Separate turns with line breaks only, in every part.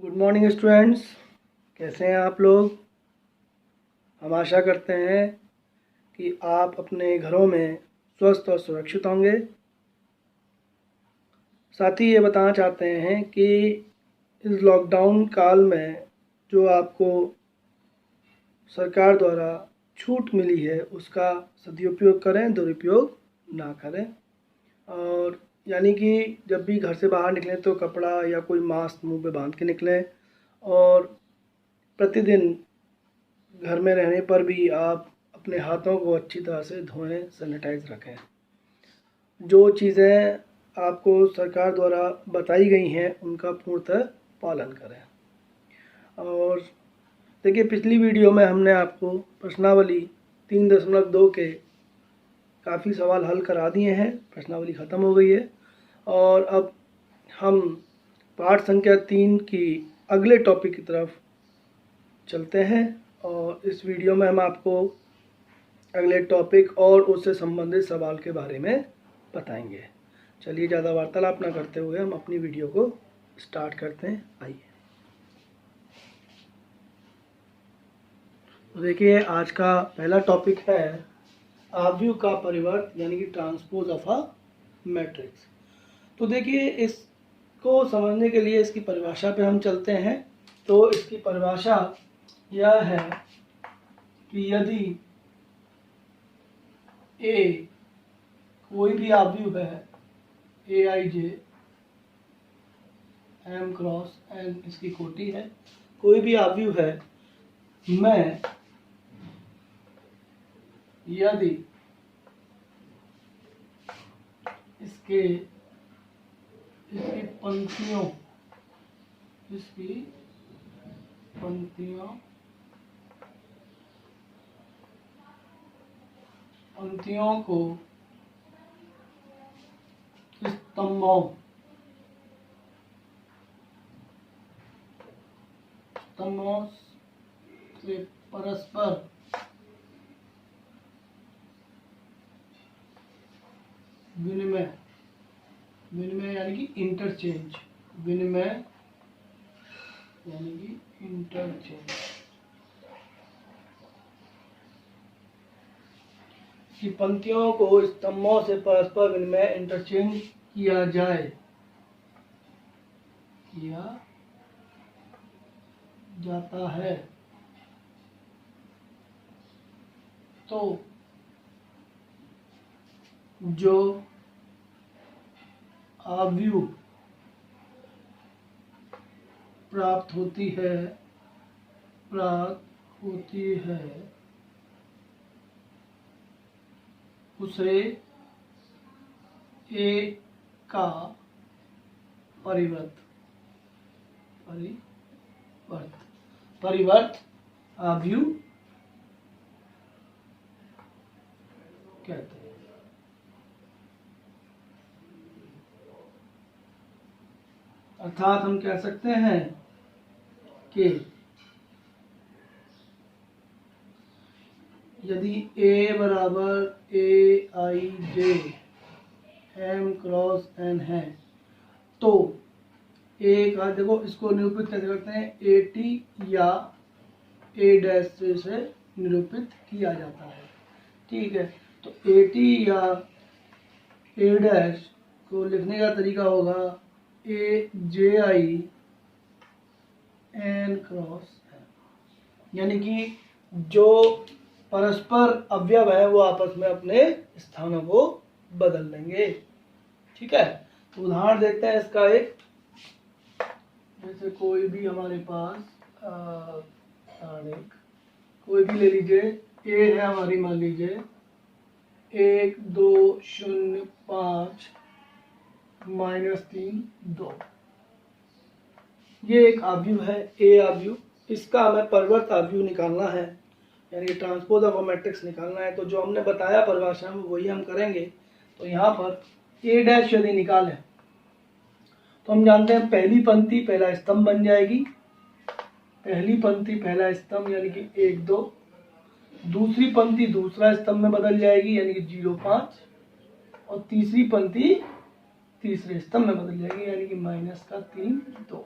Good morning students, कैसे हैं आप लोग। हम आशा करते हैं कि आप अपने घरों में स्वस्थ और सुरक्षित होंगे। साथ ही ये बताना चाहते हैं कि इस लॉकडाउन काल में जो आपको सरकार द्वारा छूट मिली है उसका सदुपयोग करें, दुरुपयोग ना करें। और यानी कि जब भी घर से बाहर निकलें तो कपड़ा या कोई मास्क मुंह पे बांध के निकलें, और प्रतिदिन घर में रहने पर भी आप अपने हाथों को अच्छी तरह से धोएं, सैनिटाइज रखें। जो चीज़ें आपको सरकार द्वारा बताई गई हैं उनका पूर्णतः पालन करें। और देखिए, पिछली वीडियो में हमने आपको प्रश्नावली 3.2 के काफ़ी सवाल हल करा दिए हैं। प्रश्नावली ख़त्म हो गई है और अब हम पाठ संख्या 3 की अगले टॉपिक की तरफ चलते हैं। और इस वीडियो में हम आपको अगले टॉपिक और उससे संबंधित सवाल के बारे में बताएंगे। चलिए, ज़्यादा वार्तालाप न करते हुए हम अपनी वीडियो को स्टार्ट करते हैं। आइए, तो देखिए, आज का पहला टॉपिक है आव्यूह का परिवर्त, यानी कि ट्रांसपोज ऑफ अ मैट्रिक्स। तो देखिए, इसको समझने के लिए इसकी परिभाषा पे हम चलते हैं। तो इसकी परिभाषा यह है कि यदि ए कोई भी आव्यूह है, ए आई जे एम क्रॉस एन इसकी कोटि है, कोई भी आव्यूह है में यदि इसकी पंक्तियों को स्तंभों से परस्पर विनिमय यानी कि इंटरचेंज, विनिमय यानी कि इंटरचेंज की पंक्तियों को स्तंभों से परस्पर विनिमय इंटरचेंज किया जाता है, तो जो आव्यूह प्राप्त होती है उसे ए का परिवर्त आव्यूह कहते हैं। अर्थात हम कह सकते हैं कि यदि A बराबर ए आई जे एम क्रॉस एन है तो A का, देखो इसको निरूपित कैसे करते हैं, ए टी या ए डैश से निरूपित किया जाता है। ठीक है, तो ए टी या ए डैश को लिखने का तरीका होगा ए जे आई एन क्रॉस एन, यानी कि जो परस्पर अवयव है वो आपस में अपने स्थानों को बदल लेंगे। ठीक है, तो उदाहरण देखते हैं इसका एक। जैसे कोई भी हमारे पास कोई भी ले लीजिए, ए है हमारी, मान लीजिए 1 2 0 5 -3 2, ये एक आव्यूह है, ए आव्यूह। इसका हमें परिवर्त आव्यूह निकालना है, यानी ट्रांसपोज ऑफ अ मैट्रिक्स निकालना है। तो जो हमने बताया परिभाषा में वही हम करेंगे। तो यहाँ पर ए डैश यदि निकालें तो हम जानते हैं पहली पंक्ति पहला स्तंभ बन जाएगी, पहली पंक्ति पहला स्तंभ यानी कि 1 2, दूसरी पंक्ति दूसरा स्तंभ में बदल जाएगी यानी कि 0 5, और तीसरी पंक्ति तीसरे स्तंभ में बदल जाएगी यानी कि -3 2।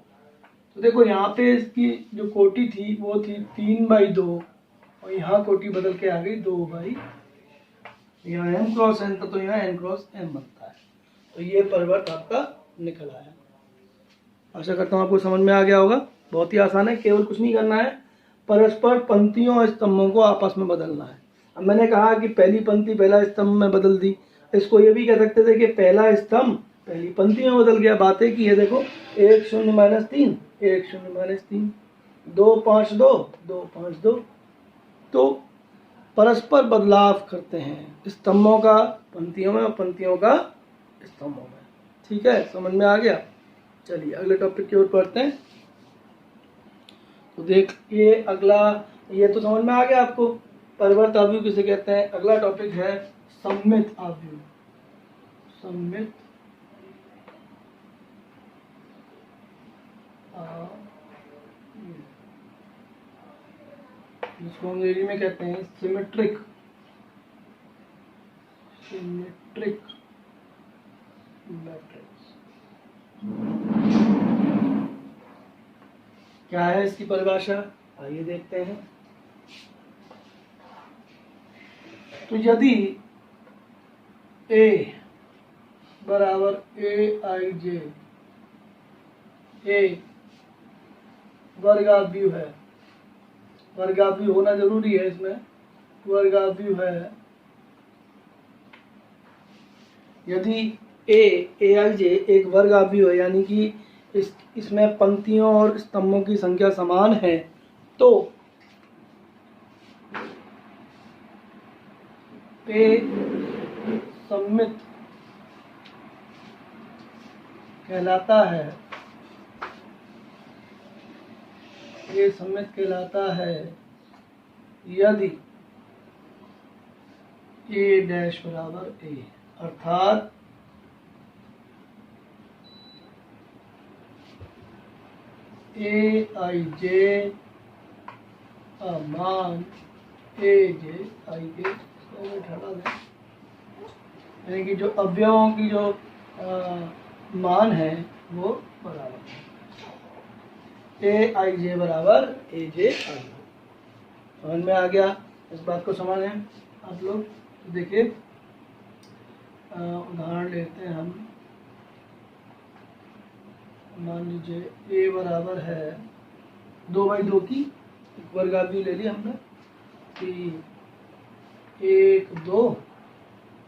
तो देखो यहाँ पे इसकी जो कोटि थी वो थी 3/2 और यहाँ कोटि बदल के आ गई 2/, यहाँ m क्रॉस n था तो यहाँ n क्रॉस m बनता है। तो ये परिवर्त आपका निकल आया। आशा करता हूँ आपको समझ में आ गया होगा। बहुत ही आसान है, केवल कुछ नहीं करना है, परस्पर पंक्तियों और स्तंभों को आपस में बदलना है। अब मैंने कहा कि पहली पंक्ति पहला स्तंभ में बदल दी, इसको ये भी कह सकते थे कि पहला स्तंभ पहली पंक्ति में बदल गया। बातें की है देखो, 1 0 -3 1 0 -3 2 5 2 2 5 2। तो परस्पर बदलाव करते हैं, स्तंभों का पंक्तियों में और पंक्तियों का स्तंभों में। ठीक है, समझ में आ गया। चलिए अगले टॉपिक की ओर पढ़ते हैं। तो देखिए अगला, ये तो समझ में आ गया आपको परिवर्त आव्यूह किसे कहते हैं। अगला टॉपिक है सममित आव्यूह। सममित जिसको अंग्रेजी में कहते हैं सिमेट्रिक। Symmetric matrix. क्या है इसकी परिभाषा, आइए देखते हैं। तो यदि A बराबर AIJ एक वर्गाव्यूह है, वर्गाव्यूह होना जरूरी है, इसमें वर्गाव्यूह है। यदि AIJ एक वर्गाव्यूह है, यानी कि इसमें पंक्तियों और स्तंभों की संख्या समान है, तो A सममित कहलाता है। ये सममित कहलाता है यदि A डैश बराबर A, अर्थात AIJ मान AJIJ यानी कि जो अवयवों की जो मान है वो बराबर है। AIJ बराबर AJIJ। समझ में आ गया, इस बात को समझ लें आप लोग। तो देखिए उदाहरण लेते हैं हम। मान लीजिए A बराबर है 2/2 की एक वर्गाव्यूह ले लिया हमने कि 1 2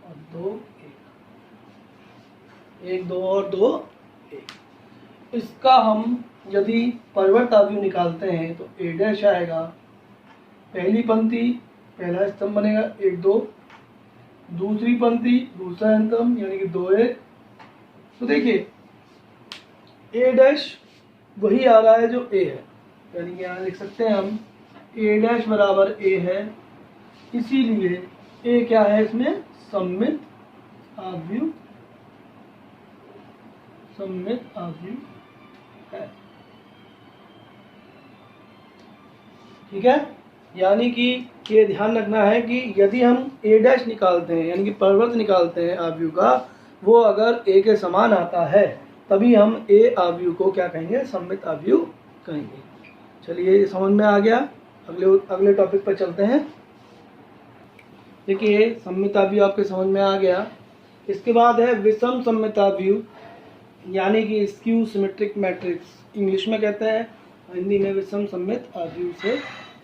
और 2 1, 1 2 और 2 1। इसका हम यदि परिवर्त आव्यूह निकालते हैं तो A डैश आएगा, पहली पंक्ति पहला स्तंभ बनेगा 1 2, दूसरी पंक्ति दूसरा स्तंभ यानी कि 2 1। तो देखिए A डैश वही आ रहा है जो A है, यानी कि यहाँ लिख सकते हैं हम A डैश बराबर A है, इसीलिए A क्या है इसमें सममित आव्यूह, सममित आव्यूह है। ठीक है, यानी कि ये ध्यान रखना है कि यदि हम A डैश निकालते हैं यानी कि परिवर्त निकालते हैं आव्यूह का, वो अगर A के समान आता है तभी हम A आव्यूह को क्या कहेंगे, सममित आव्यूह कहेंगे। चलिए समझ में आ गया। अगले टॉपिक पर चलते हैं। देखिए सममित आव्यूह आपके समझ में आ गया। इसके बाद है विषम सममित आव्यूह, यानी कि स्क्यू सिमेट्रिक मैट्रिक्स इंग्लिश में कहते हैं, हिंदी में विषम सममित आव्यूह से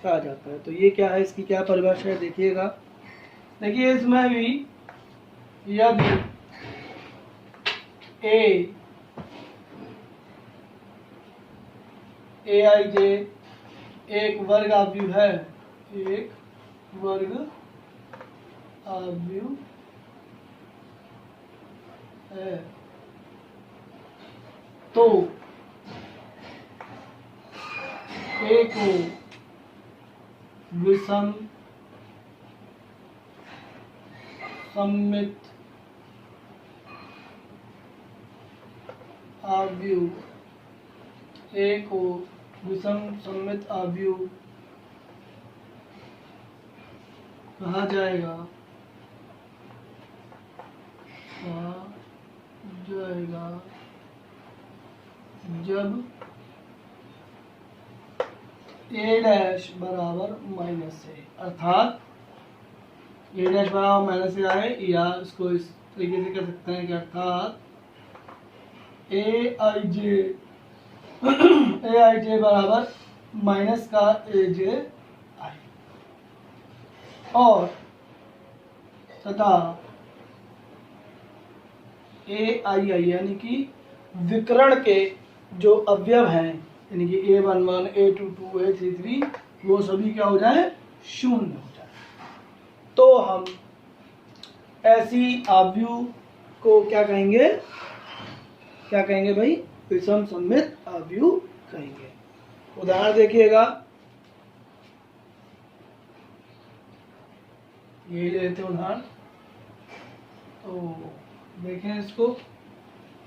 कहा जाता है। तो ये क्या है, इसकी क्या परिभाषा है देखिएगा। देखिए इसमें भी यदि AIJ एक वर्ग आव्यूह है, एक वर्ग आव्यूह है, तो A को विषम सममित आव्यूह, A को विषम सममित आव्यूह कहा जाएगा, जब ए डैश बराबर माइनस ए, अर्थात ए डैश बराबर माइनस ए आए, या इसको इस तरीके से कह सकते हैं कि अर्थात ए आई जे बराबर माइनस का ए जे आई, और तथा ए आई आई यानी कि विकर्ण के जो अवयव हैं, यानी कि A11, A22, A33, वो सभी क्या हो जाए, शून्य हो जाए। तो हम ऐसी आव्यूह को क्या कहेंगे, क्या कहेंगे भाई, विषम सममित आव्यूह कहेंगे। उदाहरण देखिएगा, ये लेते हैं उदाहरण। तो देखें इसको,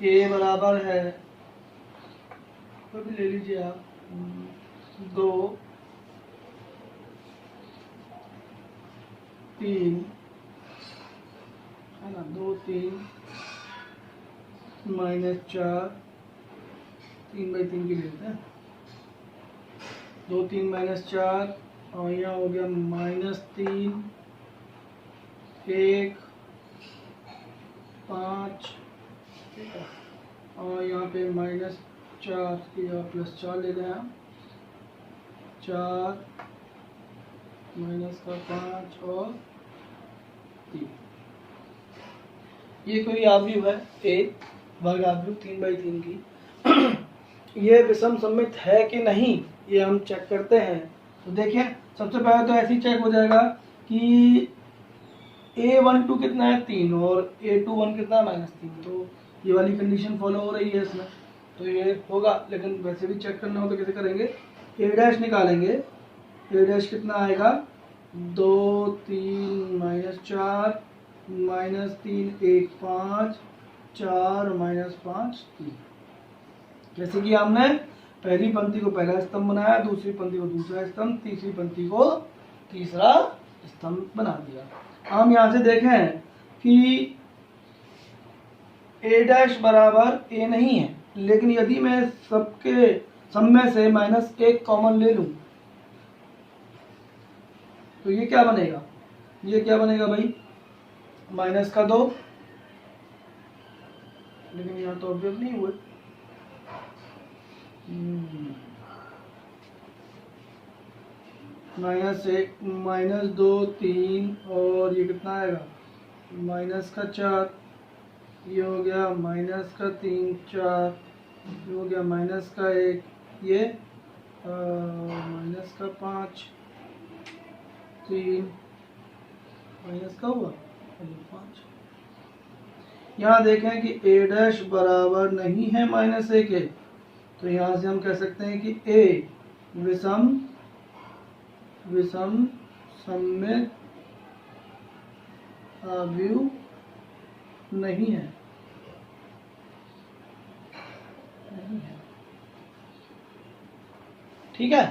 ए बराबर है, कोई भी ले लीजिए आप, 2 3 है ना, 2 3 -4, 3/3 की लेते हैं, 2 3 -4, और यहाँ हो गया -3 1 5, ठीक है, और यहाँ पे -4 या +4 ले लें हम, 4 -5 और 3। ये कोई आव्यूह है, ए वर्ग आव्यूह 3/3 की। ये विषम सममित है कि नहीं, ये हम चेक करते हैं। तो देखिए, सबसे पहले तो ऐसे ही चेक हो जाएगा कि A12 कितना है, 3, और A21 कितना है, -3। तो ये वाली कंडीशन फॉलो हो रही है इसमें, तो ये होगा। लेकिन वैसे भी चेक करना हो तो कैसे करेंगे, ए डैश निकालेंगे, ए डैश कितना आएगा, 2 3 -4 -3 1 5 4 -5 3। जैसे कि हमने पहली पंक्ति को पहला स्तंभ बनाया, दूसरी पंक्ति को दूसरा स्तंभ, तीसरी पंक्ति को तीसरा स्तंभ बना दिया। हम यहाँ से देखें कि ए डैश बराबर ए नहीं है, लेकिन यदि मैं सबके सब में से -1 कॉमन ले लूं तो ये क्या बनेगा, ये क्या बनेगा भाई, -2, लेकिन यहाँ तो अवयव नहीं हुए, -1 -2 3, और ये कितना आएगा, -4, ये हो गया -3 4, ये हो गया -1, ये -5 3, का हुआ 5। यहाँ देखें कि ए डैश बराबर नहीं है -1 के, तो यहाँ से हम कह सकते हैं कि ए विषम सममित आव्यूह नहीं है, ठीक है।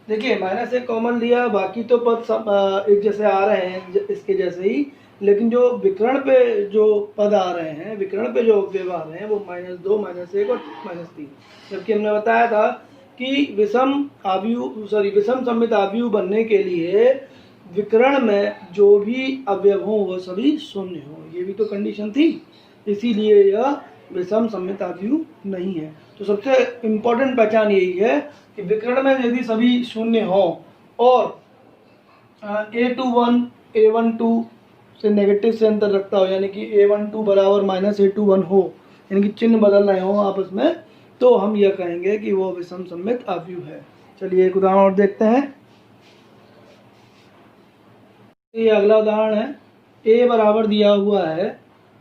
देखिए, -1 कॉमन लिया, बाकी तो पद सब एक जैसे आ रहे हैं इसके जैसे ही, लेकिन जो विकर्ण पे जो पद आ रहे हैं, विकर्ण पे जो अवयव आ रहे हैं, वो -2 -1 और -3। जबकि हमने बताया था कि विषम सममित आव्यूह बनने के लिए विकर्ण में जो भी अवयव हों वो सभी शून्य हों, ये भी तो कंडीशन थी, इसीलिए यह विषम सममित आव्यूह नहीं है। तो सबसे इम्पोर्टेंट पहचान यही है कि विकर्ण में यदि सभी शून्य हों और A21 A12 से नेगेटिव से अंतर रखता हो, यानी कि A12 बराबर -A21 हो, यानी कि चिन्ह बदल रहे हो आपस में, तो हम यह कहेंगे कि वो विषम सममित आव्यूह है। चलिए एक उदाहरण और देखते हैं। ये अगला उदाहरण है, A बराबर दिया हुआ है,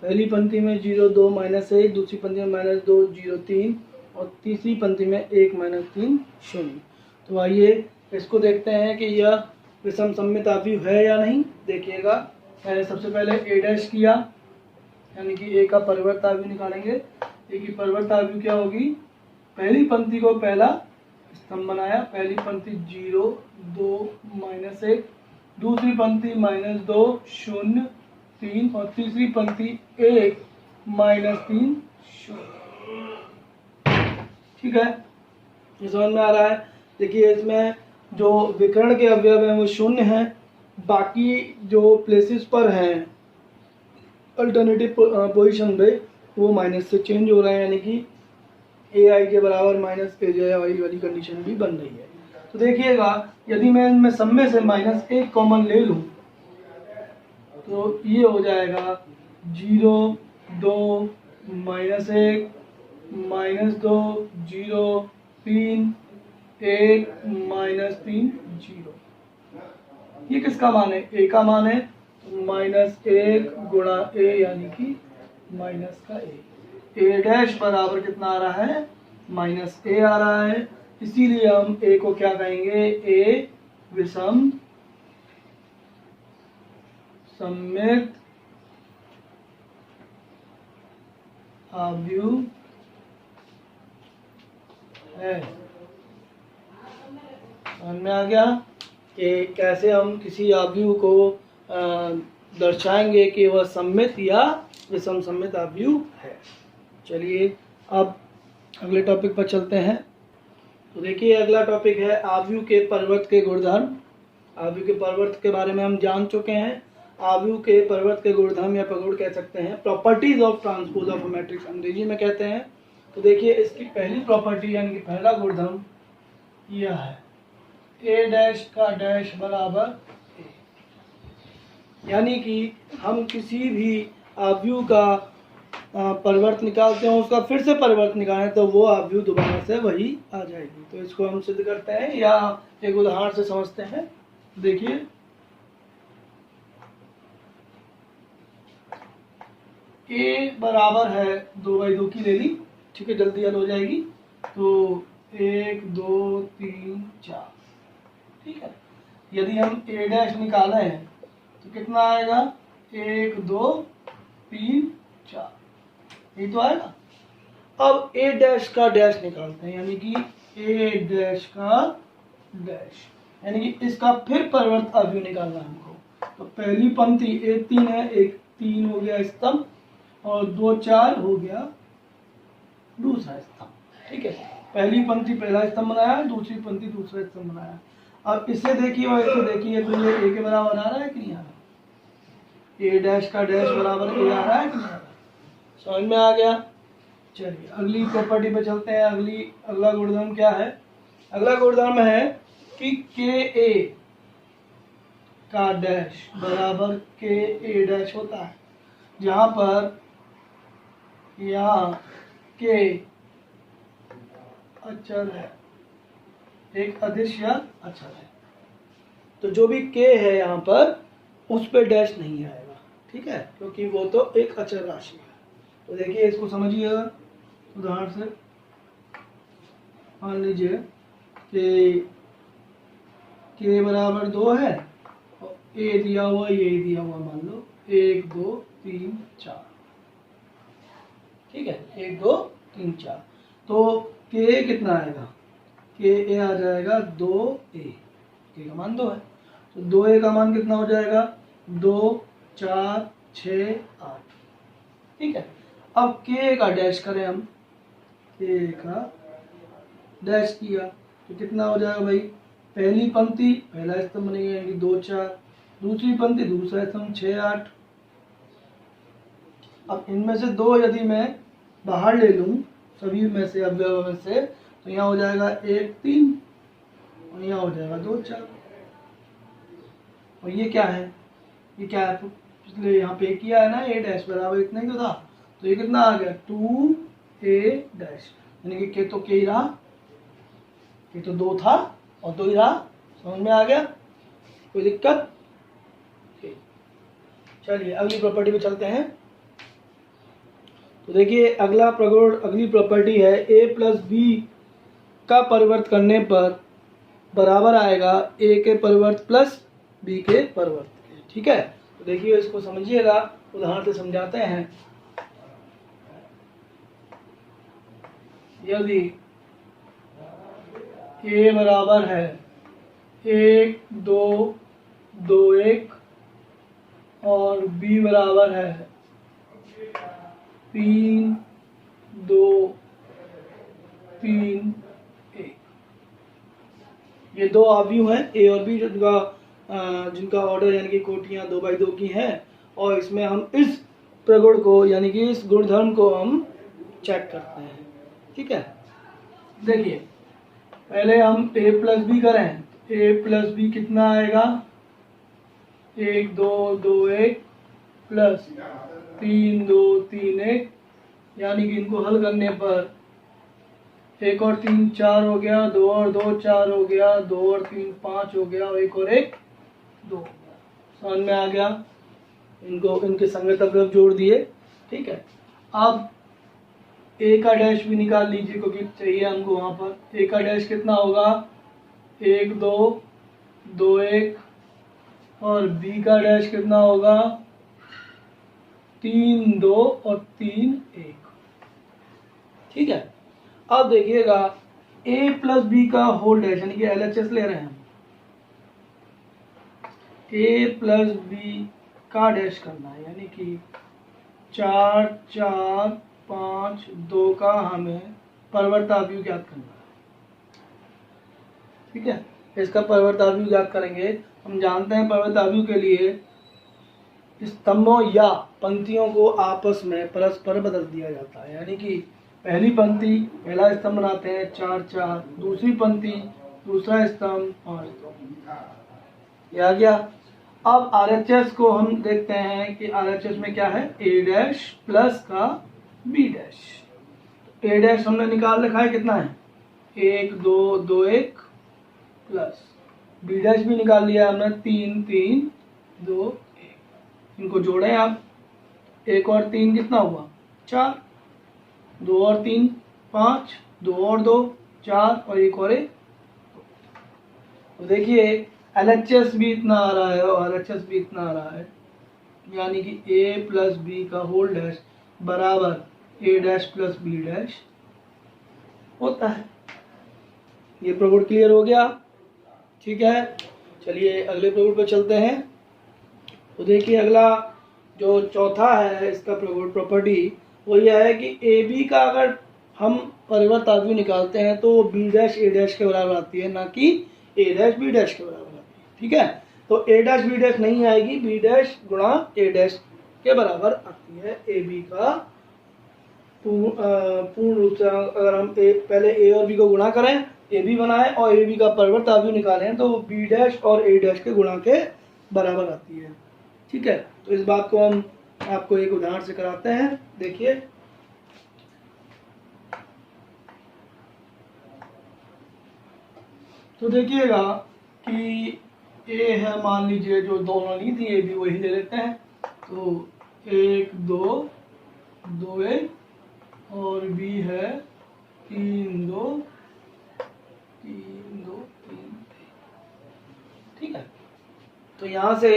पहली पंक्ति में 0 2 -1, दूसरी पंक्ति में -2 0 3, और तीसरी पंक्ति में 1 -3 0। तो आइए इसको देखते हैं कि यह विषम सममित आव्यूह है या नहीं। देखिएगा, मैंने सबसे पहले ए डैश किया, यानी कि ए का परिवर्त आव्यूह निकालेंगे। ए की परिवर्त आव्यूह क्या होगी, पहली पंक्ति को पहला स्तंभ बनाया, पहली पंक्ति 0 2 -1, दूसरी पंक्ति -2 0 3, और तीसरी पंक्ति 1 -3 0। ठीक है, ये समझ में आ रहा है। देखिए, इसमें जो विकर्ण के अवयव हैं वो शून्य हैं, बाकी जो प्लेसेस पर हैं अल्टरनेटिव पोजीशन पे वो माइनस से चेंज हो रहे हैं, यानी कि ए आई के बराबर माइनस ए जे आई वाली कंडीशन भी बन रही है। तो देखिएगा यदि मैं इनमें सब में से माइनस एक कॉमन ले लूँ तो ये हो जाएगा 0 2 -1 -2 0 3 1 -3 0। ये किसका मान है? ए का मान है, तो -1 गुणा ए यानी कि माइनस का ए डैश बराबर कितना आ रहा है? -a आ रहा है। इसीलिए हम ए को क्या कहेंगे? ए विषम सममित आव्यूह है। समझ में आ गया कि कैसे हम किसी आव्यूह को दर्शाएंगे कि वह सममित या विषम सममित आव्यूह है। चलिए अब अगले टॉपिक पर चलते हैं। तो देखिए अगला टॉपिक है आव्यूह के परिवर्त के गुणधर्म। आव्यूह के परिवर्त के बारे में हम जान चुके हैं। आव्यूह के परिवर्त के गुणधर्म या प्रगुण कह सकते हैं, properties of transpose of matrix अंग्रेजी में कहते हैं। तो देखिए इसकी पहली प्रॉपर्टी यानी कि पहला गुणधर्म यह है, ए डैश का डैश बराबर ए, यानी कि हम किसी भी आव्यूह का परिवर्त निकालते हैं, उसका फिर से परिवर्त निकालें तो वो आव्यूह दोबारा से वही आ जाएगी। तो इसको हम सिद्ध करते हैं या एक उदाहरण से समझते हैं। देखिए ए बराबर है 2/2 की ले ली, ठीक है, जल्दी हल हो जाएगी। तो 1 2 3 4, ठीक है। यदि हम ए डैश निकाले हैं तो कितना आएगा? 1 2 3 4, यही तो आएगा। अब ए डैश का डैश निकालते हैं, यानी कि ए डैश का डैश, यानी कि इसका फिर परिवर्त अवयव निकालना है हमको। तो पहली पंक्ति ए 3 है, एक 3 हो गया स्तंभ, और 2 4 हो गया दूसरा स्तंभ, ठीक है। पहली पंक्ति पहला स्तंभ बनाया, दूसरी पंक्ति दूसरा स्तंभ बनाया। अब इसे देखिए और इसे देखिए, तो ये ए के बराबर आ रहा है कि नहीं आ रहा? ए डैश का डैश बराबर ए आ रहा है कि नहीं आ रहा? समझ में आ गया। चलिए अगली प्रॉपर्टी पे चलते हैं। अगला गुणधर्म क्या है? अगला गुणधर्म है कि के ए का डैश बराबर के ए डैश होता है, जहां पर यहाँ के अचर है, एक अदिश या अचर है। तो जो भी के है यहाँ पर उस पे डैश नहीं आएगा, ठीक है, क्योंकि वो तो एक अचर राशि है। तो देखिए इसको समझिएगा उदाहरण से। मान लीजिए कि के बराबर 2 है और ए दिया हुआ, ये दिया हुआ, मान लो 1 2 3 4, ठीक है, 1 2 3 4। तो के कितना आएगा? के ए आ जाएगा 2a, के का मान 2 है, तो 2a का मान कितना हो जाएगा? 2 4 6 8, ठीक है। अब के का डैश करें हम, के का डैश किया तो कितना हो जाएगा भाई? पहली पंक्ति पहला स्तंभ बनेगा यानी 2 4, दूसरी पंक्ति दूसरा स्तंभ 6 8। अब इनमें से 2 यदि मैं बाहर ले लूँ सभी में से, अवयव में से, तो यहाँ हो जाएगा 1 3 और यहाँ हो जाएगा 2 4। और ये क्या है? ये क्या है? तो पिछले यहाँ पे किया है ना, ए डैश बराबर इतना ही तो था, तो ये कितना आ गया? 2a डैश, यानी कि के तो के ही रहा, के तो 2 था और 2 ही रहा। समझ में आ गया? कोई दिक्कत? चलिए अगली प्रॉपर्टी पे चलते हैं। तो देखिए अगली प्रॉपर्टी है a प्लस बी का परिवर्त करने पर बराबर आएगा a के परिवर्त प्लस b के परिवर्त के, ठीक है। तो देखिए इसको समझिएगा, उदाहरण से समझाते हैं। यदि a बराबर है 1 2 2 1 और b बराबर है 3 2 3 1, ये दो आव्यूह हैं ए और बी जिनका ऑर्डर यानी कि कोटियाँ 2x2 की हैं, और इसमें हम इस प्रगुण को यानी कि इस गुणधर्म को हम चेक करते हैं। ठीक है, देखिए पहले हम a प्लस बी करें, a प्लस बी कितना आएगा, 1 2 2 1 प्लस 3 2 3 1, यानी कि इनको हल करने पर 1 और 3 4 हो गया, 2 और 2 4 हो गया, 2 और 3 5 हो गया, और 1 और 1 2 हो गया। समझ में आ गया, इनको इनके संगत अवयव जोड़ दिए। ठीक है, अब a का डैश भी निकाल लीजिए क्योंकि चाहिए हमको वहाँ पर। a का डैश कितना होगा, 1 2 2 1, और b का डैश कितना होगा, 3 2 और 3 1। ठीक है, अब देखिएगा a प्लस बी का होल डैश यानी कि LHS ले रहे हैं हम, a प्लस बी का डैश करना है, यानी कि 4 4 5 2 का हमें परिवर्ताव्यूह ज्ञात करना है। ठीक है, इसका परिवर्ताव्यूह ज्ञात करेंगे। हम जानते हैं परिवर्ताव्यूह के लिए स्तंभों या पंक्तियों को आपस में परस्पर बदल दिया जाता है, यानी कि पहली पंक्ति पहला स्तंभ बनाते हैं 4 4, दूसरी पंक्ति दूसरा स्तंभ 5 2। यह आ गया। अब RHS को हम देखते हैं कि RHS में क्या है, a डैश प्लस का b डैश। a डैश हमने निकाल रखा है, कितना है 1 2 2 1, प्लस b डैश भी निकाल लिया हमने 3 3 2 1। इनको जोड़ें आप, 1 और 3 कितना हुआ 4, 2 और 3 5, 2 और 2 4, और 1 और 1। तो देखिए LHS भी इतना आ रहा है और RHS भी इतना आ रहा है, यानी कि a प्लस बी का होल डैश बराबर a dash plus b dash होता है। ये प्रगुण क्लियर हो गया। ठीक है, चलिए अगले प्रगुण पर चलते हैं। तो देखिए अगला जो चौथा है इसका प्रगुण प्रॉपर्टी वो यह है कि ए बी का अगर हम परिवर्ताव्यूह निकालते हैं तो b डैश a डैश के बराबर आती है, ना कि a डैश b डैश के बराबर आती है। ठीक है, तो a डैश b डैश नहीं आएगी, b डैश गुणा a डैश के बराबर आती है। ए बी का पूर्ण रूप से अगर हम पहले a और b को गुणा करें, ए बी बनाए और ए बी का परिवर्ताव्यूह निकालें तो b डैश और a डैश के गुणा के बराबर आती है। ठीक है, तो इस बात को हम आपको एक उदाहरण से कराते हैं। देखिए तो देखिएगा कि a है, मान लीजिए जो दोनों ली थी ए बी वही ले लेते हैं, तो 1 2 2 1, और b है 3 2 3 2 3 1। ठीक है, तो यहाँ से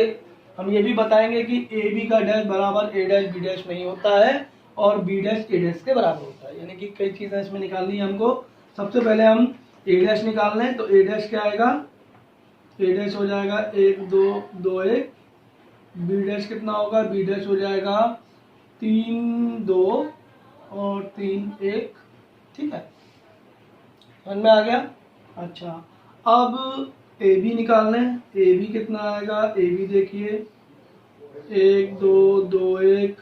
हम ये भी बताएंगे कि ए बी का डैश बराबर a डैश b डैश नहीं होता है और b डैश a डैश के बराबर होता है, यानी कि कई चीज़ें इसमें निकालनी है हमको। सबसे पहले हम a डैश निकाल लें, तो a डैश क्या आएगा, a डैश हो जाएगा 1 2 2 1, b डैश कितना होगा, b डैश हो जाएगा 3 2 और 3 1। ठीक है, समझ में आ गया। अच्छा, अब ए बी निकाल लें, ए बी कितना आएगा, ए बी देखिए 1 2 2 1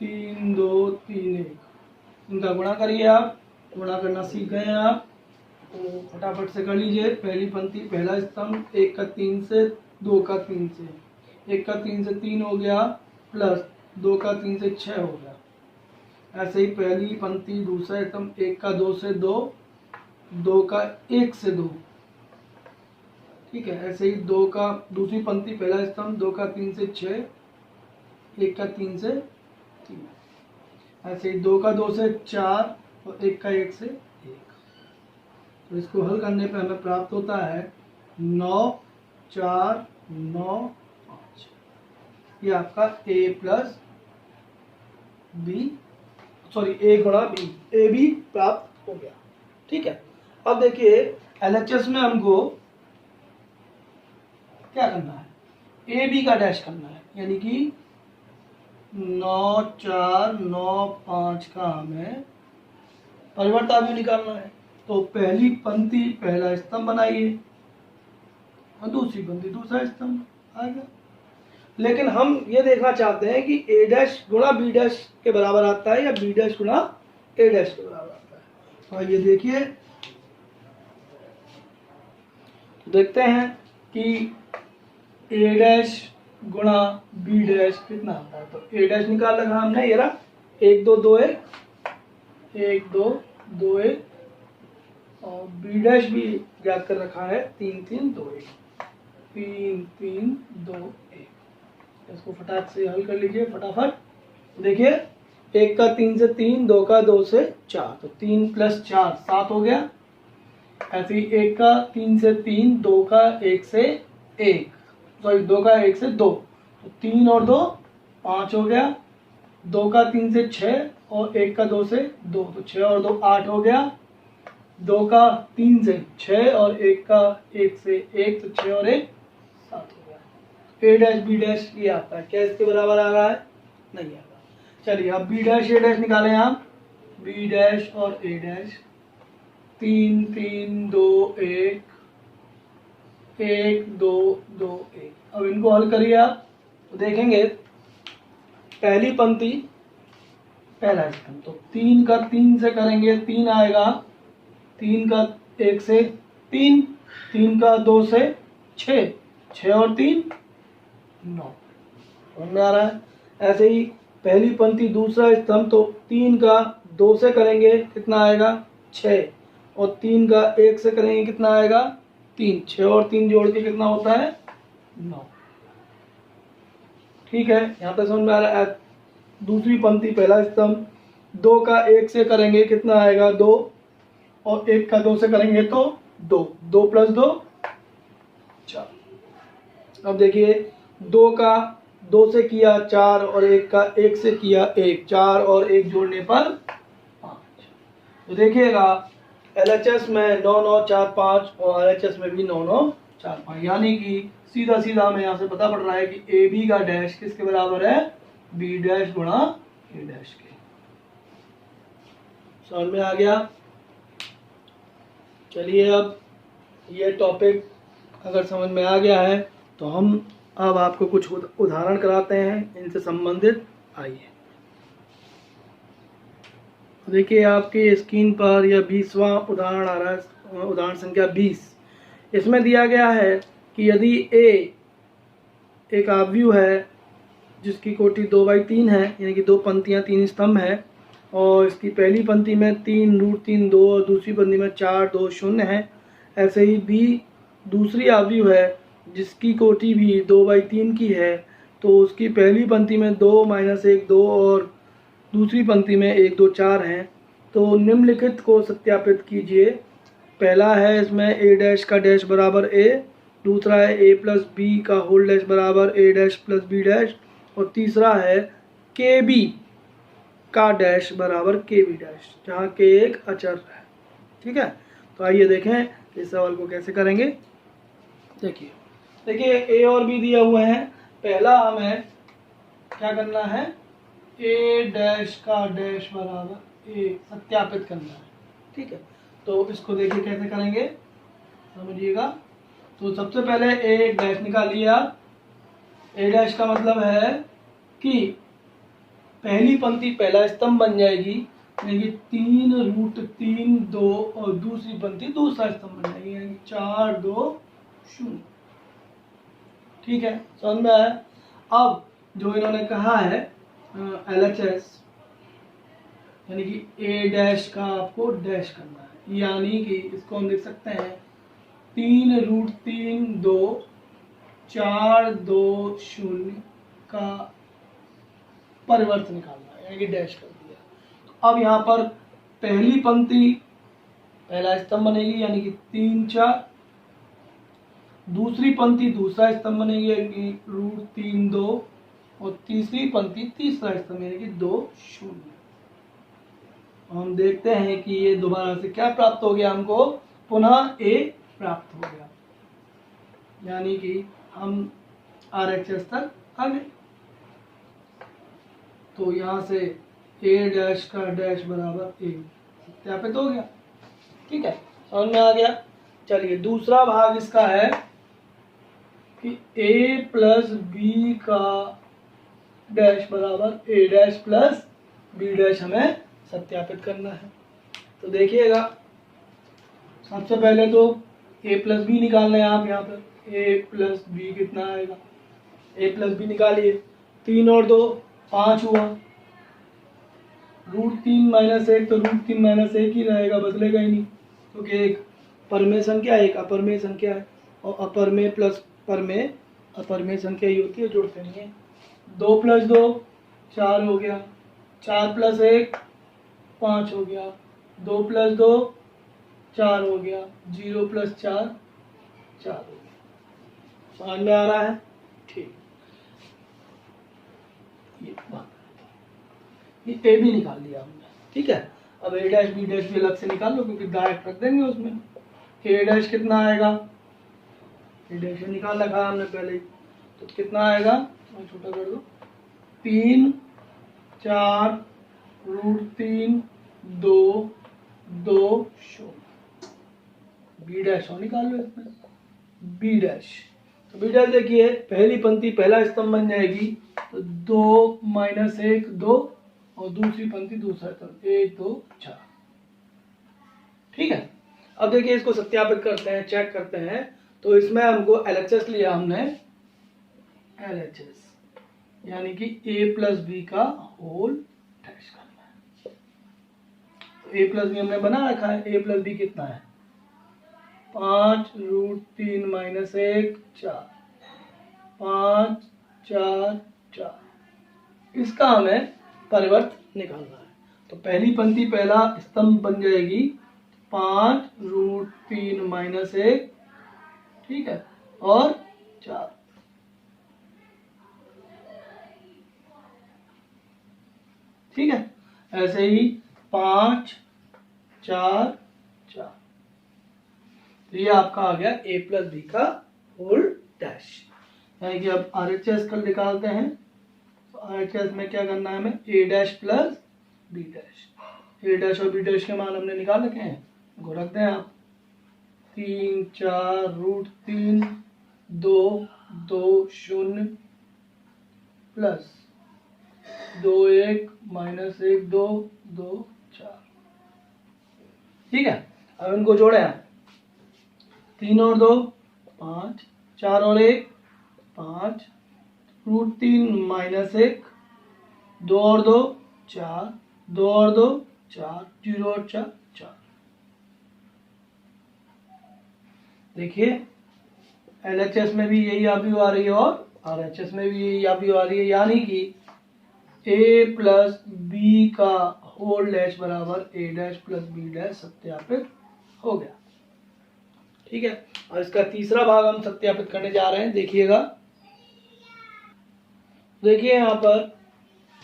3 2 3 1, इनका गुणा करिए। आप गुणा करना सीख गए हैं आप, तो फटाफट से कर लीजिए। पहली पंक्ति पहला स्तंभ 1 का 3 से 2 का 3 से, 1 का 3 से 3 हो गया, प्लस 2 का 3 से 6 हो गया। ऐसे ही पहली पंक्ति दूसरा स्तंभ 1 का 2 से 2, 2 का 1 से 2। ठीक है, ऐसे ही 2 का दूसरी पंक्ति पहला स्तंभ 2 का 3 से 6, 1 का 3 से 3। ऐसे ही 2 का 2 से 4 और 1 का 1 से 1। तो इसको हल करने पे हमें प्राप्त होता है 9 4 9 5। ये आपका a प्लस बी a गुणा बी, ए बी प्राप्त हो गया। ठीक है, अब देखिए LHS में हमको क्या करना है, ए बी का डैश करना है, यानी कि 9 4 9 5 का हमें परिवर्ताव्यूह निकालना है। तो पहली पंक्ति पहला स्तंभ बनाइए और दूसरी पंक्ति दूसरा स्तंभ आ गया। लेकिन हम ये देखना चाहते हैं कि ए डैश गुणा बी डैश के बराबर आता है या बी डैश गुणा ए डैश के बराबर आता है। और ये देखिए, देखते हैं कि ए डैश गुणा बी डैश कितना आता है। तो ए डैश निकाल रखा हमने, ये रहा 1 2 2 1 2 2 1, और बी डैश भी ज्ञात कर रखा है 3 3 2 1 3 3 2 1। इसको फटाक से हल कर लीजिए फटाफट। देखिए 1 का 3 से 3, 2 का 2 से 4, तो 3 + 4 7 हो गया। ऐसे ही 1 का 3 से 3, 2 का 1 से 1, सॉरी 2 का 1 से 2, तो 3 और 2 5 हो गया। 2 का 3 से 6 और 1 का 2 से 2, तो 6 और 2 8 हो गया। 2 का 3 से 6 और 1 का 1 से 1, तो 6 और 1 7 हो गया। ए डैश बी डैश ये आता है, क्या इसके बराबर आ रहा है? नहीं आ रहा। चलिए अब बी डैश ए डैश निकालें आप। बी डैश और ए डैश 3 3 2 1 1 2 2 1। अब इनको हल करिए आप, तो देखेंगे पहली पंक्ति पहला स्तंभ, तो 3 का 3 से करेंगे 3 आएगा, 3 का 1 से 3, 3 का 2 से 6, 6 और 3 9, समझ में आ रहा है। ऐसे ही पहली पंक्ति दूसरा स्तंभ, तो 3 का 2 से करेंगे कितना आएगा 6, और 3 का 1 से करेंगे कितना आएगा 3, 6 और 3 जोड़ के कितना होता है 9। ठीक है, यहाँ पे समझ में आ रहा है। दूसरी पंक्ति पहला स्तंभ, 2 का 1 से करेंगे कितना आएगा 2, और 1 का 2 से करेंगे तो 2, 2 + 2 4। अब देखिए 2 का 2 से किया 4 और 1 का 1 से किया 1, 4 और 1 जोड़ने पर 5। तो देखिएगा LHS में 9 9 4 5 और RHS में भी 9 9 4 5, यानी कि सीधा सीधा हमें यहाँ से पता पड़ रहा है कि ए बी का डैश किसके बराबर है? बी डैश गुणा ए डैश के। समझ में आ गया। चलिए अब ये टॉपिक अगर समझ में आ गया है तो हम अब आपको कुछ उदाहरण कराते हैं इनसे संबंधित। आइए देखिए आपकी स्क्रीन पर यह 20वां उदाहरण आ रहा है, उदाहरण संख्या 20। इसमें दिया गया है कि यदि ए एक आव्यूह है जिसकी कोटि 2/3 है, यानी कि 2 पंक्तियां 3 स्तंभ है, और इसकी पहली पंक्ति में 3 √3 2 और दूसरी पंक्ति में 4 2 0 है। ऐसे ही बी दूसरी आव्यूह है जिसकी कोटि भी 2/3 की है, तो उसकी पहली पंक्ति में 2 - 1 2 और दूसरी पंक्ति में 1 2 4 हैं। तो निम्नलिखित को सत्यापित कीजिए। पहला है इसमें ए डैश का डैश बराबर ए, दूसरा है ए + बी का होल डैश बराबर ए डैश + बी डैश, और तीसरा है के बी का डैश बराबर के बी डैश, जहाँ के एक अचर है। ठीक है, तो आइए देखें इस सवाल को कैसे करेंगे। देखिए ए और बी दिया हुआ है। पहला हमें क्या करना है? ए डैश का डैश बराबर ए सत्यापित करना है। ठीक है, तो इसको देखिए कैसे करेंगे, समझिएगा। तो सबसे पहले ए डैश निकालिए आप। ए डैश का मतलब है कि पहली पंक्ति पहला स्तंभ बन जाएगी, यानी कि 3 √3 2 और दूसरी पंक्ति दूसरा स्तंभ बन जाएगी, यानी 4 2 0। ठीक है, समझ में आया। अब जो इन्होंने कहा है LHS, यानी कि ए डैश का आपको डैश करना है, यानी कि इसको हम लिख सकते हैं 3 √3 2 4 2 0 का परिवर्त निकालना है, यानी कि डैश कर दिया। तो अब यहाँ पर पहली पंक्ति पहला स्तंभ बनेगी, यानी कि 3 4, दूसरी पंक्ति दूसरा स्तंभ बनेगी, यानी कि √3 2, और तीसरी पंक्ति तीसरा स्तंभ, यानी कि 2 0। हम देखते हैं कि ये दोबारा से क्या प्राप्त हो गया, हमको पुनः ए प्राप्त हो गया, यानी कि हम RHS तक आ गए। तो यहाँ से ए डैश का डैश बराबर ए सत्यापित हो गया। ठीक है, समझ में आ गया। चलिए दूसरा भाग इसका है कि a प्लस बी का डैश बराबर a dash plus B dash हमें सत्यापित करना है। तो देखिएगा, सबसे पहले तो a प्लस बी निकालना है आप यहाँ पर। a प्लस बी कितना आएगा, a प्लस बी निकालिए। 3 और 2 5 हुआ, √3 माइनस 1 तो √3 माइनस 1 ही रहेगा, बदलेगा ही नहीं, क्योंकि एक परमेय संख्या एक अपरमेय संख्या है, और अपरमेय प्लस परमेय अपरमेय संख्या ही होती है, जोड़ते नहीं है। 2 प्लस 2 4 हो गया, 4 प्लस 1 5 हो गया, 2 प्लस 2 4 हो गया, 0 प्लस 4 4 हो गया। समझ में आ रहा है? ठीक, ये ए भी निकाल लिया हमने, ठीक है। अब ए डैश बी डैश भी अलग से निकाल लो, क्योंकि डायरेक्ट रख देंगे उसमें। ए डैश कितना आएगा, ए डैश निकाल रखा है हमने पहले ही, तो कितना आएगा, मैं छोटा कर दो, 3 4 √3 2 2 0। बी डैश और निकाल लो इसमें, बी डैश। तो बी डैश देखिए, पहली पंक्ति पहला स्तंभ बन जाएगी, तो 2 माइनस 1 2, और दूसरी पंक्ति दूसरा स्तंभ 1 2 4। ठीक है, अब देखिए इसको सत्यापित करते हैं, चेक करते हैं। तो इसमें हमको LHS लिया हमने, LHS यानी कि a प्लस बी का होल डैश करना है। तो a प्लस बी हमने बना रखा है, a प्लस बी कितना है, 5 √3 माइनस 1 4, 5 4 4। इसका हमें परिवर्त निकालना है। तो पहली पंक्ति पहला स्तंभ बन जाएगी 5 √3 माइनस 1, ठीक है, और 4। ठीक है, ऐसे ही 5 4 4। तो ये आपका आ गया a प्लस बी का होल डैश। यानी कि अब RHS कर निकालते हैं। तो RHS में क्या करना है हमें, a dash plus B dash. a dash और b डैश के मान हमने निकाल रखे हैं, उनको रख दें आप। 3 4 √3 2 2 0 प्लस 2 1 माइनस 1 2 2 4। ठीक है, अब इनको जोड़े हैं। 3 और 2 5, 4 और 1 5, √3 माइनस 1, 2 और 2 4, 2 और 2 4, 0 और 4 4। देखिए LHS में भी यही आव्यूह आ रही है और RHS में भी यही आव्यूह आ रही है, यानी कि a प्लस बी का होल डैश बराबर a dash plus B dash सत्यापित हो गया। ठीक है, और इसका तीसरा भाग हम सत्यापित करने जा रहे हैं। देखिएगा, देखिए यहाँ पर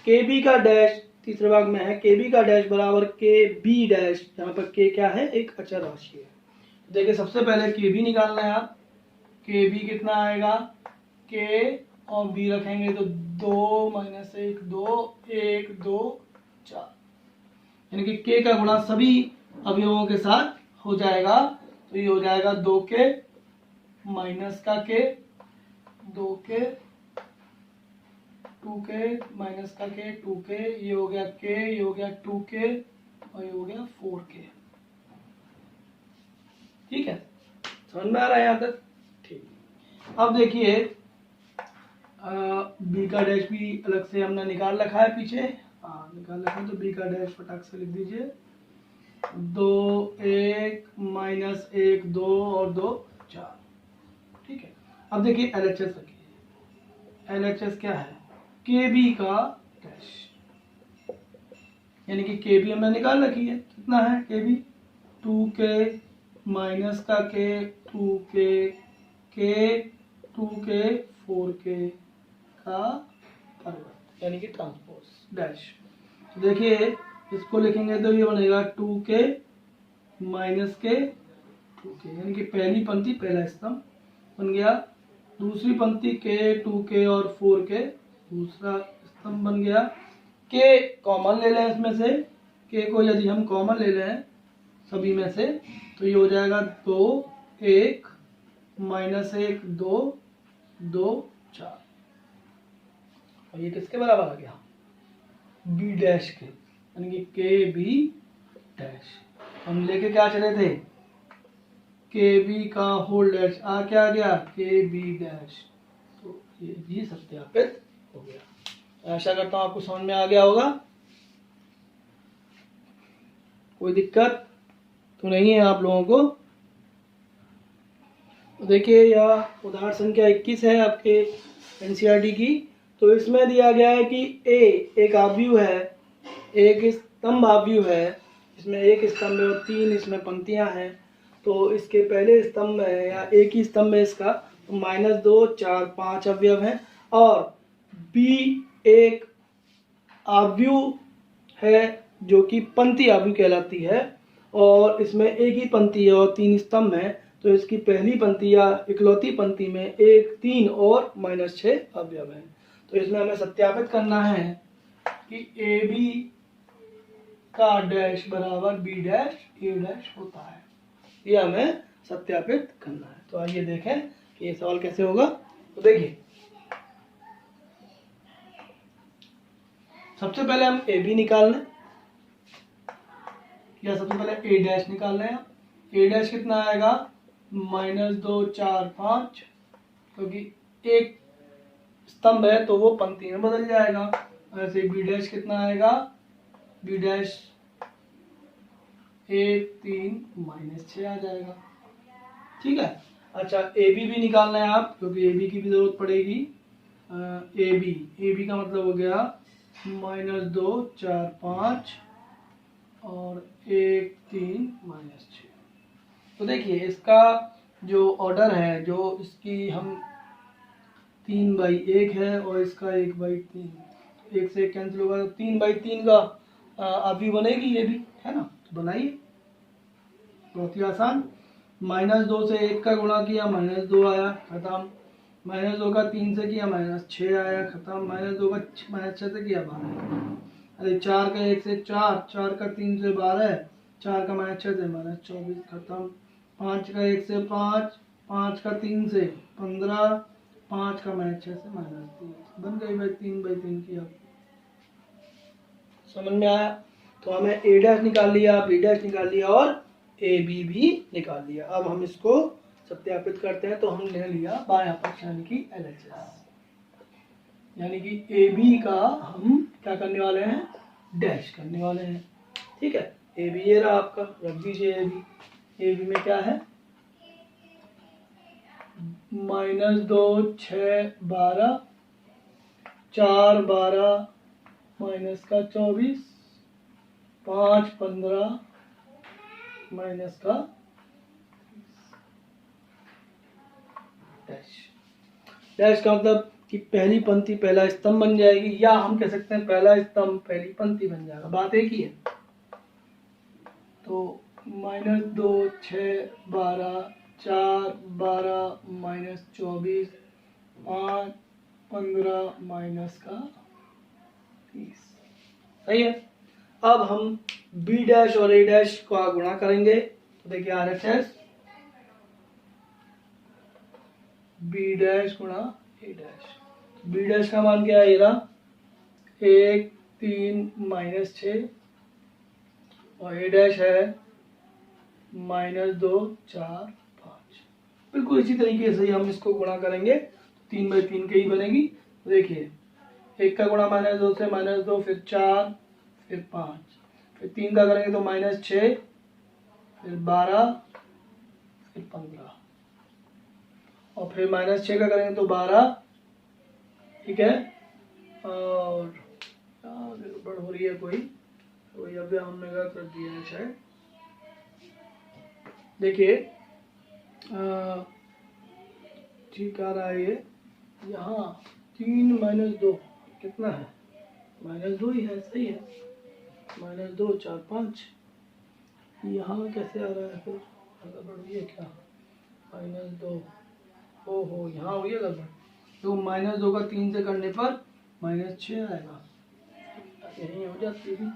के बी का डैश तीसरे भाग में है, के बी का डैश बराबर के बी डैश। यहाँ पर के क्या है, एक अचर राशि है। देखिए सबसे पहले के बी निकालना है आप। के बी कितना आएगा, के और बी रखेंगे तो 2 माइनस 1 2 1 2 4, यानी कि के का गुणा सभी अवयवों के साथ हो जाएगा। तो ये हो जाएगा 2 के माइनस का के, 2 के 2 के माइनस का के 2 के, ये हो गया के, ये हो गया 2 के, और ये हो गया 4 के। ठीक है, समझ में आ रहा है यहाँ तक? ठीक, अब देखिए बी का डैश भी अलग से हमने निकाल रखा है पीछे। हाँ निकाल रखा है, तो बी का डैश फटाक से लिख दीजिए। 2 1 माइनस 1 2 और 2 4। ठीक है, अब देखिए LHS रखिए। LHS क्या है, के बी का डैश, यानी कि के बी हमने निकाल रखी है। कितना है के बी, 2 के माइनस का के 2 के 2 के 4 के का परिवर्त, यानी कि ट्रांसपोज डैश। तो देखिए इसको लिखेंगे तो ये बनेगा 2 के माइनस के 2 के, यानी कि पहली पंक्ति पहला स्तंभ बन गया। दूसरी पंक्ति के 2 के और 4 के दूसरा स्तंभ बन गया। के कॉमन ले लें इसमें से, के को यदि हम कॉमन ले लें सभी में से, तो ये हो जाएगा 2 1 -1 2 2 4, और ये किसके बराबर आ गया, बी डैश के, यानी कि के बी डैश। हम लेके क्या चले थे, के बी का होल डैश, क्या आ गया, के बी डैश, तो ये भी सत्यापित हो गया। आशा करता हूँ आपको समझ में आ गया होगा, कोई दिक्कत तो नहीं है आप लोगों को। तो देखिए यह उदाहरण संख्या 21 है आपके एनसीईआरटी की। तो इसमें दिया गया है कि ए एक आव्यूह है, एक स्तंभ आव्यूह है, इसमें एक स्तंभ है और 3 इसमें पंक्तियां हैं। तो इसके पहले स्तंभ में या एक ही स्तंभ है इसका, तो -2 4 5 अवयव हैं, और बी एक आव्यूह है जो कि पंक्ति आव्यूह कहलाती है, और इसमें एक ही पंक्ति है और 3 स्तंभ हैं। तो इसकी पहली पंक्ति या इकलौती पंक्ति में 1 3 और -6 अवयव हैं। तो इसमें हमें सत्यापित करना है कि ए बी का डैश बराबर बी डैश ए डैश होता है, ये हमें सत्यापित करना है। तो आइए देखें कि ये सवाल कैसे होगा। तो देखिए सबसे पहले हम ए बी निकाल लें, या सबसे पहले ए डैश निकाल लें। ए डैश कितना आएगा, -2 4 5, क्योंकि एक स्तंभ है तो वो पंक्ति में बदल जाएगा। ऐसे बी डैश कितना आएगा, बी डैश 1 3 -6 आ जाएगा, ठीक है। अच्छा ए बी भी निकालना है आप, क्योंकि ए बी की भी जरूरत पड़ेगी। ए बी का मतलब हो गया -2 4 5 और 1 3 -6। तो देखिए इसका जो ऑर्डर है, जो इसकी हम 3/1 है और इसका 1/3, 1 से 1 कैंसिल होगा, तो 3/3 का आव्यूह बनेगी ये भी, है ना। तो बनाइए, बहुत ही आसान। -2 से 1 का गुणा किया, -2 आया, खत्म। -2 का 3 से किया, -6 आया, खत्म। -2 का -6 से किया, 12। अरे 4 का 1 से 4, 4 का 3 से 12, 4 का -6 से -24, खत्म। 5 का 1 से 5, 5 का 3 से 15, 5 का -6 से -3, बन गई भाई 3/3 की। अब समझ में आया। तो हमें ए डैश निकाल लिया, बी डैश निकाल लिया और ए बी भी निकाल लिया। अब हम इसको सत्यापित करते हैं। तो हम ले लिया बायां पक्ष यानी कि LHS, यानी कि ए बी का हम क्या करने वाले हैं, डैश करने वाले हैं, ठीक है। ए बी ये रहा आपका, रख दीजिए ए बी। ए बी में क्या है, -2 6 12, 4 12 -24, 5 15 -का डैश। डैश का मतलब कि पहली पंक्ति पहला स्तंभ बन जाएगी, या हम कह सकते हैं पहला स्तंभ पहली पंक्ति बन जाएगा, बात एक ही है। तो -2 6 12 4 12 -24 5 15 -का 30, सही है। अब हम बी डैश और ए डैश का गुणा करेंगे। तो देखिए RHS बी डैश गुणा ए डैश। बी डैश का मान क्या है, ये रहा 1 3 -6, और ए डैश है -2 4 5। बिल्कुल इसी तरीके से हम इसको गुणा करेंगे, 3/3 की ही बनेगी। देखिए 1 का गुणा -2 से -2, फिर 4, फिर 5, फिर 3 का करेंगे तो -6, फिर 12, फिर 15, और फिर -6 का करेंगे तो 12, ठीक है। और गड़बड़ हो रही है, कोई अभी हमने गलत कर दिया है शायद। देखिए ठीक आ रहा है ये, यहाँ 3 -2 कितना है, -2 ही है, सही है। -2 4 5, यहाँ कैसे आ रहा है, फिर गड़बड़ हुई है क्या, -2, ओहो यहाँ हुई है गड़बड़। तो -2 का 3 से करने पर -6 आएगा, यही हो जाती है।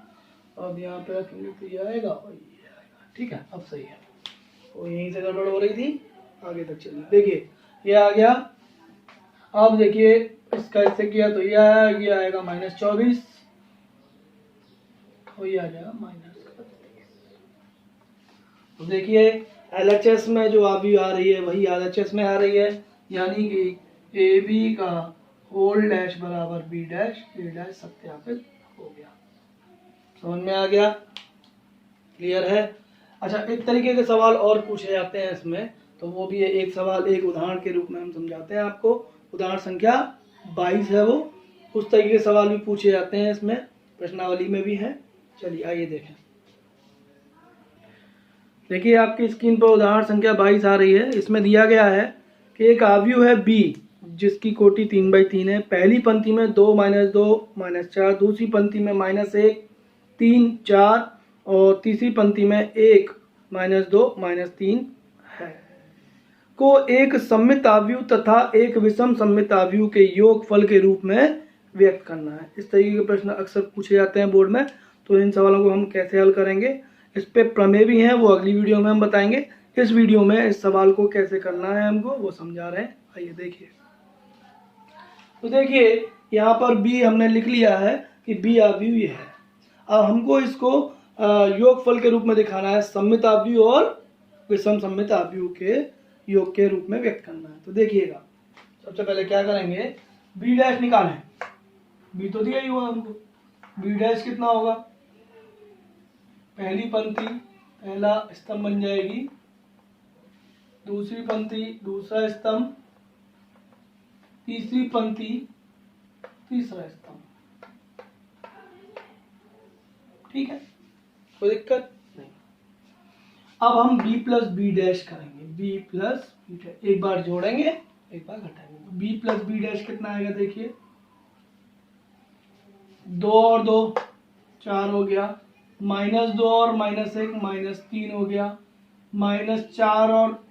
अब यहाँ पे रखेंगे तो ये आएगा और ये आएगा, ठीक है, अब सही है। तो यहीं से गड़बड़ हो रही थी, आगे तक चलिए। देखिए ये आ गया। अब देखिए इसका इससे किया तो ये आएगा -24 और ये आ जाएगा -32। तो देखिए LHS में जो अभी आ रही है वही LHS में आ रही है, यानी कि AB का होल डैश बराबर B डैश A डैश सत्यापित हो गया। समझ में आ गया? क्लियर है? अच्छा, एक तरीके के सवाल और पूछे जाते हैं इसमें, तो वो भी है एक सवाल एक उदाहरण के रूप में हम समझाते हैं आपको। उदाहरण संख्या 22 है वो, उस तरीके के सवाल भी पूछे जाते हैं इसमें, प्रश्नावली में भी है। चलिए आइए देखें। देखिए आपकी स्क्रीन पर उदाहरण संख्या 22 आ रही है। इसमें दिया गया है कि एक आव्यूह है B जिसकी कोटि 3/3 है। पहली पंक्ति में 2 -2 -4, दूसरी पंक्ति में -1 3 4 और तीसरी पंक्ति में 1 -2 -3 है। को एक सममित आव्यूह तथा एक विषम सममित आव्यूह के योगफल के रूप में व्यक्त करना है। इस तरीके के प्रश्न अक्सर पूछे जाते हैं बोर्ड में, तो इन सवालों को हम कैसे हल करेंगे, इस पे प्रमेय भी हैं, वो अगली वीडियो में हम बताएंगे। इस वीडियो में इस सवाल को कैसे करना है हमको वो समझा रहे हैं। आइए देखिए। तो देखिए यहाँ पर B हमने लिख लिया है कि B आव्यूह ये है। अब हमको इसको योगफल के रूप में दिखाना है, सममित आव्यूह और विषम सममित आव्यूह के योग के रूप में व्यक्त करना है। तो देखिएगा, सबसे पहले क्या करेंगे, B डैश निकालें। B तो दिया ही हुआ हमको। B डैश कितना होगा, पहली पंक्ति पहला स्तंभ बन जाएगी, दूसरी पंक्ति दूसरा स्तंभ, तीसरी पंक्ति तीसरा स्तंभ। ठीक है, कोई दिक्कत नहीं। अब हम B प्लस B डैश करेंगे। B प्लस B डैश, एक बार जोड़ेंगे एक बार घटाएंगे। B प्लस B डैश कितना आएगा, देखिए 2 और 2 4 हो गया, -2 और -1 -3 हो गया, -4 और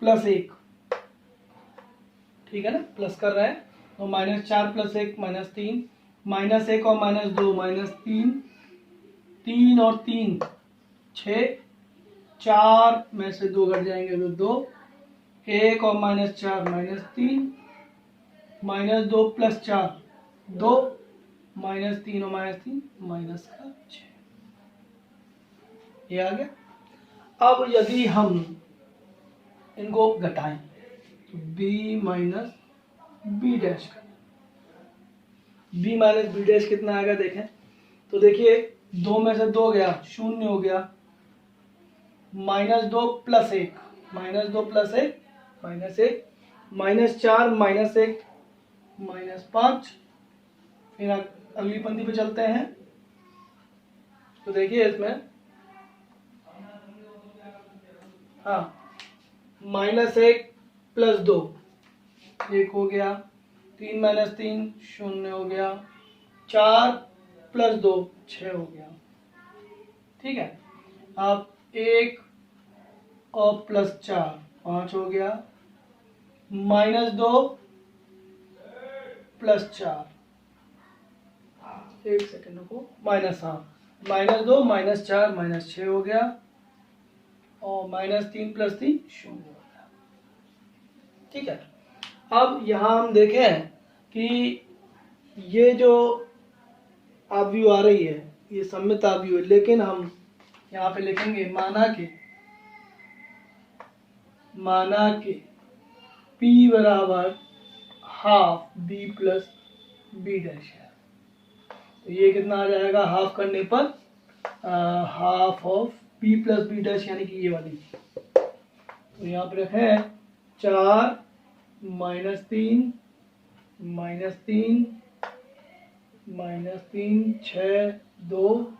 +1, ठीक है ना, प्लस कर रहे हैं तो -4 + 1 -3, -1 और -2 -3, 3 और 3 6, 4 में से 2 घट जाएंगे तो 2, 1 और -4 -3, -2 + 4 2, -3 और -3 -6, ये आ गया। अब यदि हम इनको घटाएं तो B माइनस B डैश का, B माइनस B डैश कितना आएगा देखें तो देखिए 2 में से 2 गया, 0 हो गया, -2 + 1 -2 + 1 -1, -4 -1 -5। फिर अगली पंक्ति पे चलते हैं तो देखिए इसमें हाँ -1 + 2 1 हो गया, 3 - 3 0 हो गया, 4 + 2 6 हो गया। ठीक है, अब 1 और +4 5 हो गया, -2 + 4 एक सेकंड को -2 -4 -6 हो गया और -3 + 3 0 हो गया। ठीक है, अब यहाँ हम देखें कि ये जो आव्यूह आ रही है ये सममित आव्यूह है, लेकिन हम यहाँ पे लिखेंगे माना के P बराबर half B plus B dash है। तो ये कितना आ जाएगा, हाफ करने पर half of B plus B dash, यानी कि ये वाली। तो यहाँ पे रखें 4 -3 -3 -3 6 2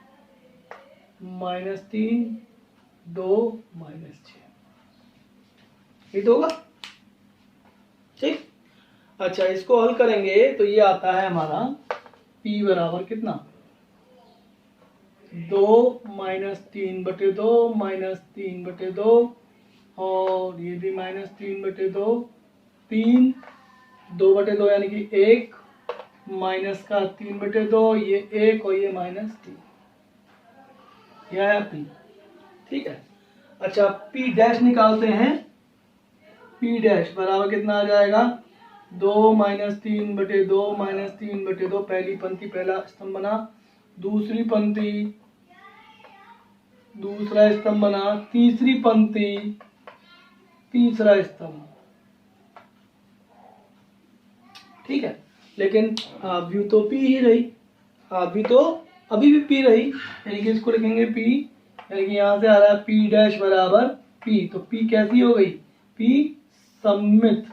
-3 2 -6, ये तो होगा। ठीक, अच्छा इसको हल करेंगे तो ये आता है हमारा P बराबर कितना, 2 -3/2 -3/2 और ये भी -3/2, 3 2/2 यानी कि 1 माइनस का 3/2, ये 1 और ये -3, यह है P। ठीक है। अच्छा, पी डैश निकालते हैं। पी डैश बराबर कितना आ जाएगा, 2 - 3/2 - 3/2। पहली पंक्ति पहला स्तंभ बना, दूसरी पंक्ति दूसरा स्तंभ बना, तीसरी पंक्ति तीसरा स्तंभ। ठीक है, लेकिन व्यू तो पी ही रही, अभी तो अभी भी पी रही, यानी कि इसको लिखेंगे पी, यानी कि यहाँ से आ रहा है पी डैश बराबर पी। तो पी कैसी हो गई, पी सममित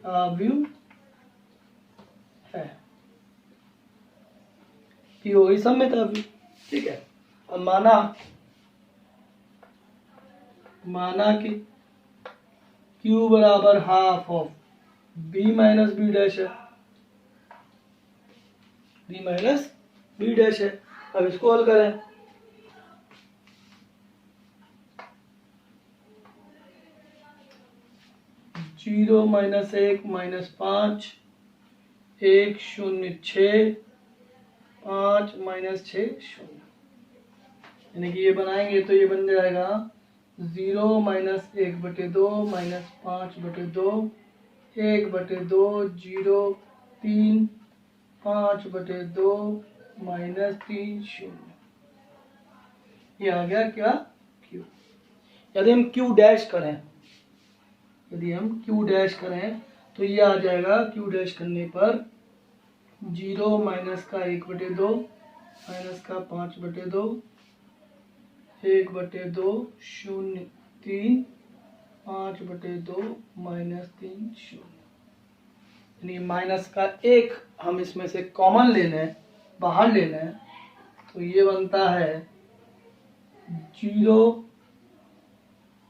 आव्यूह है, पी हो गई सममित आव्यूह। ठीक है, अब माना कि Q बराबर half of B minus B dash है, B माइनस बी डैश है। अब इसको हल करें, जीरो -1 -5 1 0 6 5 -6 0, यानी कि ये बनाएंगे तो ये बन जाएगा 0 - 1/2 -5/2 1/2 0 3 5/2 -3 0। ये आ गया क्या, Q। यदि हम Q डैश करें तो ये आ जाएगा, Q डैश करने पर 0 माइनस का 1/2 माइनस का 5/2 1/2 0 3 5/2 -3 0, यानी माइनस का 1 हम इसमें से कॉमन ले लें, बाहर ले लें, तो ये बनता है 0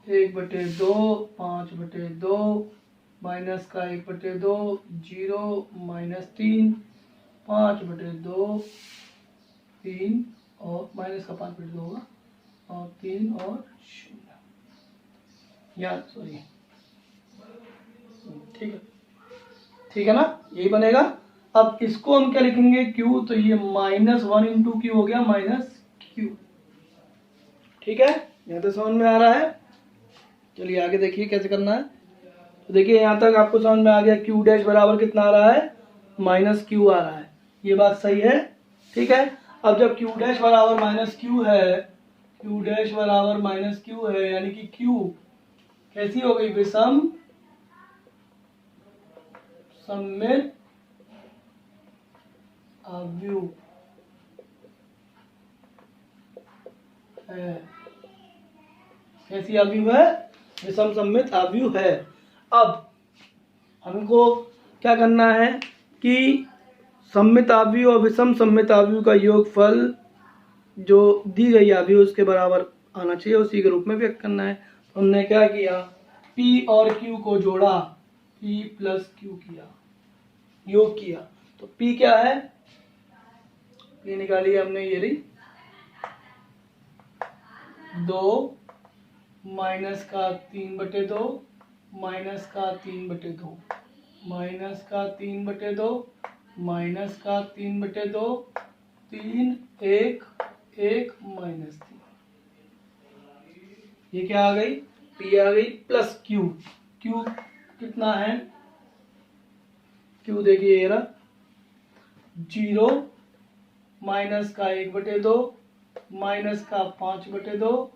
1/2 5/2 माइनस का 1/2 0 -3 5/2 3 और माइनस का 5/2 होगा और 3 और 0, या सॉरी, ठीक है ना, यही बनेगा। अब इसको हम क्या लिखेंगे, Q, तो ये -1 × Q हो गया -Q। ठीक है, यहाँ तक समझ में आ रहा है। चलिए आगे देखिए कैसे करना है। तो देखिए यहाँ तक आपको समझ में आ गया, Q डैश बराबर कितना आ रहा है, -Q आ रहा है, ये बात सही है। ठीक है, अब जब Q डैश बराबर -Q है, Q डैश बराबर -Q है, यानी कि Q कैसी हो गई, विषम सममित आव्यूह है। कैसी आव्यूह है, विषम सममित आव्यूह है। अब हमको क्या करना है कि सममित आव्यूह और विषम सममित आव्यूह का योगफल जो दी गई आव्यूह उसके बराबर आना चाहिए, उसी के रूप में व्यक्त करना है। तो हमने क्या किया, P और Q को जोड़ा, P + Q किया, योग किया। तो P क्या है, P निकाली हमने, ये रही 2 माइनस का 3/2 माइनस का 3/2 माइनस का 3/2 माइनस का 3/2 3 1 1 -3, ये क्या आ गई, P आ गई प्लस Q। Q कितना है, Q देखिए ये रहा 0 माइनस का 1/2 माइनस का 5/2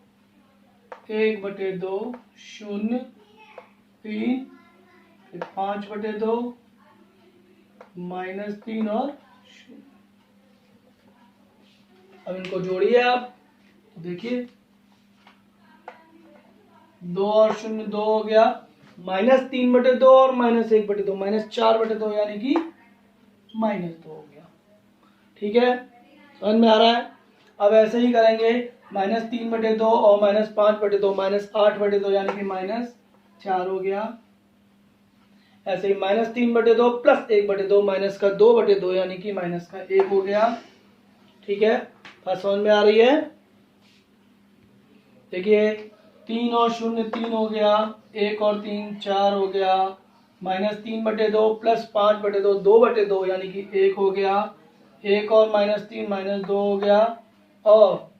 1/2 0 3 फिर 5/2 -3 और 0। अब इनको जोड़िए आप, तो देखिए 2 और 0 2 हो गया, -3/2 और -1/2 -4/2, यानी कि -2 हो गया। ठीक है, समझ में आ रहा है। अब ऐसे ही करेंगे, -3/2 और -5/2 -8/2, यानी कि -4 हो गया। ऐसे ही -3/2 + 1/2 माइनस का 2/2, यानी कि -1 हो गया। ठीक है, बात समझ में आ रही है। देखिए 3 और 0 3 हो गया, 1 और 3 4 हो गया, -3/2 + 5/2 2/2, यानी कि 1 हो गया, 1 और -3 -2 हो गया, और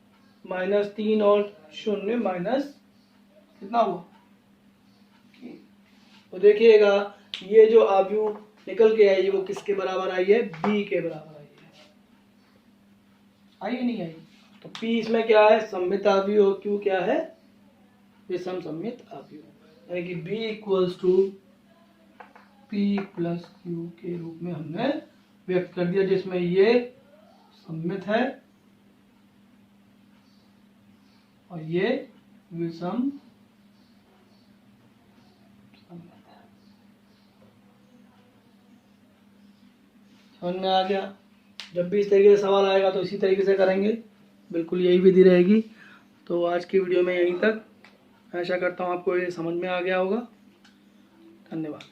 -3 और 0 माइनस कितना हुआ। तो देखिएगा ये जो आव्यूह निकल के आई वो किसके बराबर आई है, b के बराबर आई है। आई नहीं आई। तो p इसमें क्या है, सममित आव्यूह, और q क्या है, विषम सममित आव्यूह, यानी कि b equals to p plus q के रूप में हमने व्यक्त कर दिया, जिसमें ये सममित है और ये विषम सममित है। समझ में आ गया। जब भी इस तरीके से सवाल आएगा तो इसी तरीके से करेंगे, बिल्कुल यही विधि रहेगी। तो आज की वीडियो में यहीं तक। आशा करता हूँ आपको ये समझ में आ गया होगा। धन्यवाद।